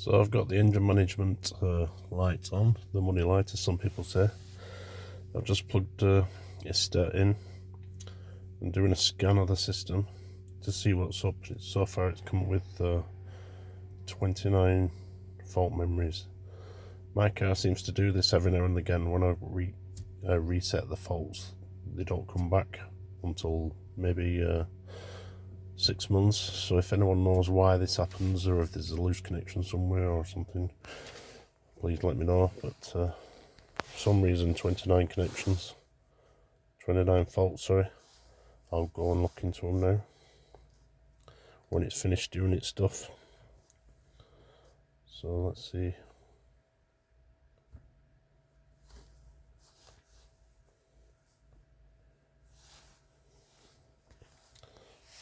So I've got the engine management light on, the money light as some people say. I've just plugged ISTA in and doing a scan of the system to see what's up. So far it's come up with 29 fault memories. My car seems to do this every now and again. When I reset the faults, they don't come back until maybe 6 months. So if anyone knows why this happens, or if there's a loose connection somewhere or something, please let me know. But for some reason 29 faults, sorry. I'll go and look into them now when it's finished doing its stuff. So let's see.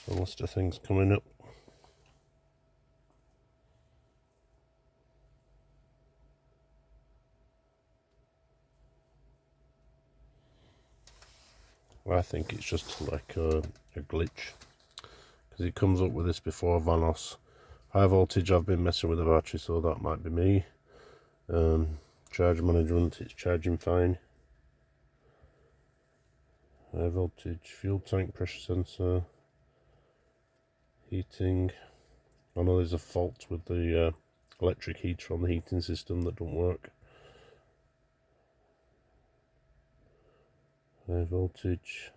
A list of things coming up. I think it's just like a glitch, because it comes up with this before Vanos. High voltage, I've been messing with the battery, so that might be me. Charge management, it's charging fine. High voltage, fuel tank pressure sensor, heating. I know there's a fault with the electric heater on the heating system that don't work. High voltage,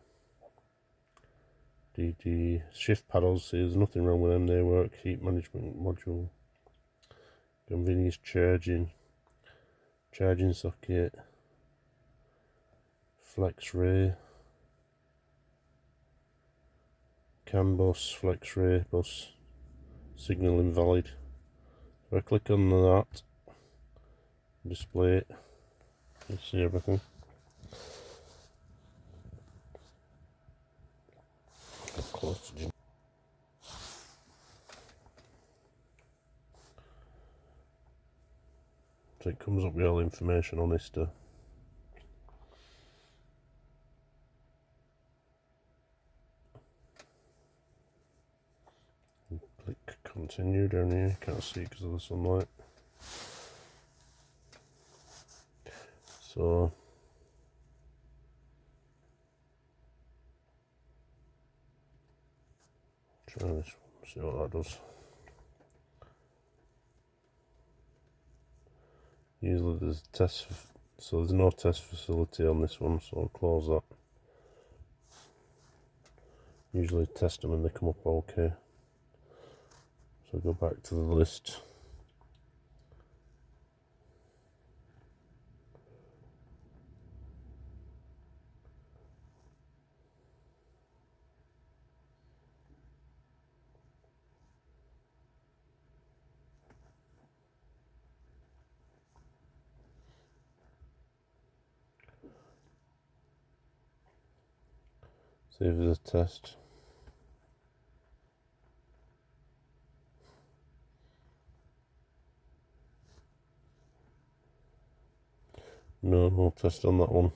DD, shift paddles, see there's nothing wrong with them, they work. Heat management module, convenience charging, charging socket, flex ray, CAN bus, flex ray bus, signal invalid. If I click on that, display it, you see everything. Get close to Jim. So it comes up with all the information on ISTA. Click continue down here, can't see because of the sunlight. So try this one, see what that does. Usually there's test, so there's no test facility on this one, so I'll close that. Usually test them and they come up okay. So go back to the list. See if there's a test. No test on that one.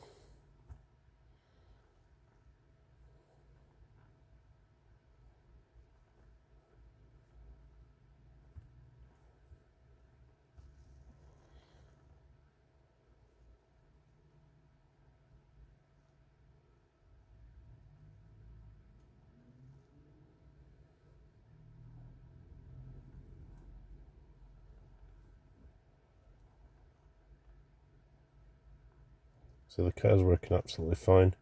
So the car's working absolutely fine.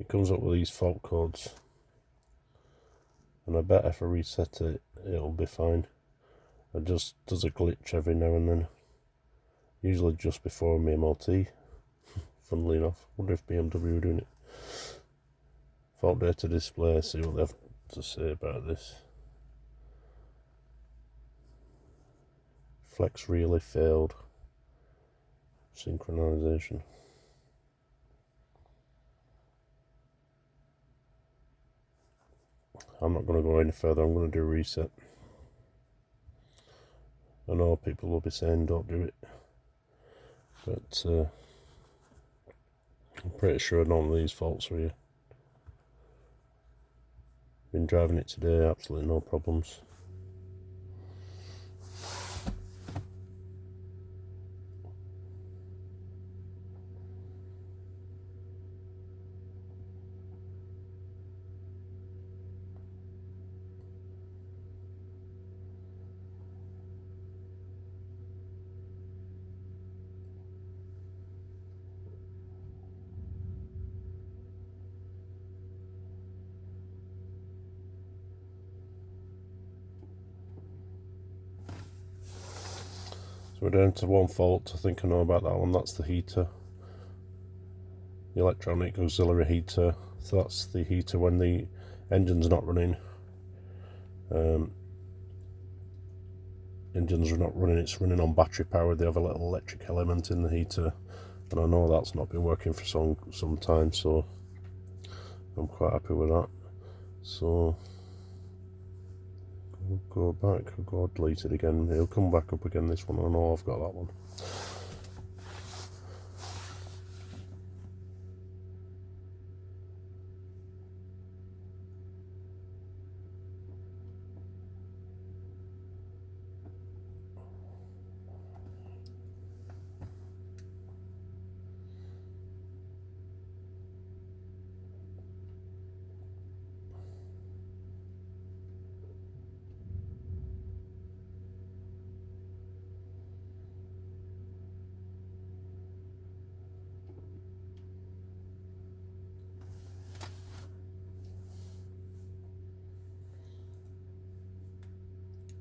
It comes up with these fault codes, and I bet if I reset it, it'll be fine. It just does a glitch every now and then, usually just before my MOT. Funnily enough, wonder if BMW are doing it. Fault data display, see what they have to say about this. Flex relay failed. Synchronization. I'm not going to go any further, I'm going to do a reset. I know people will be saying don't do it, but I'm pretty sure none of these faults are here. Been driving it today, absolutely no problems. So we're down to one fault. I think I know about that one. That's the heater, the electronic auxiliary heater. So that's the heater when the engine's not running. Engines are not running, it's running on battery power. They have a little electric element in the heater, and I know that's not been working for some time, so I'm quite happy with that. So we'll go back, I'll go delete it again. It'll come back up again, this one. I know I've got that one.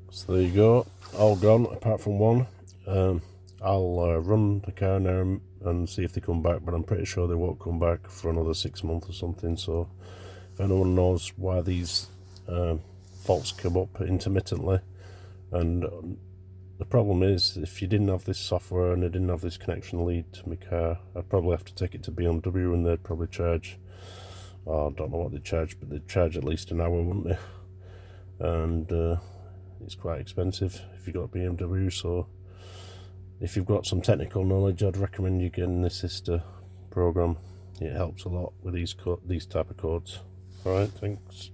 So there you go, all gone apart from one. I'll run the car now and see if they come back, but I'm pretty sure they won't come back for another 6 months or something. So if anyone knows why these faults come up intermittently, and the problem is, if you didn't have this software and I didn't have this connection lead to my car, I'd probably have to take it to BMW, and they'd probably charge, oh, I don't know what they charge, but they'd charge at least an hour, wouldn't they? And it's quite expensive if you've got a BMW. So if you've got some technical knowledge, I'd recommend you getting this ISTA program. It helps a lot with these type of codes. Alright, thanks.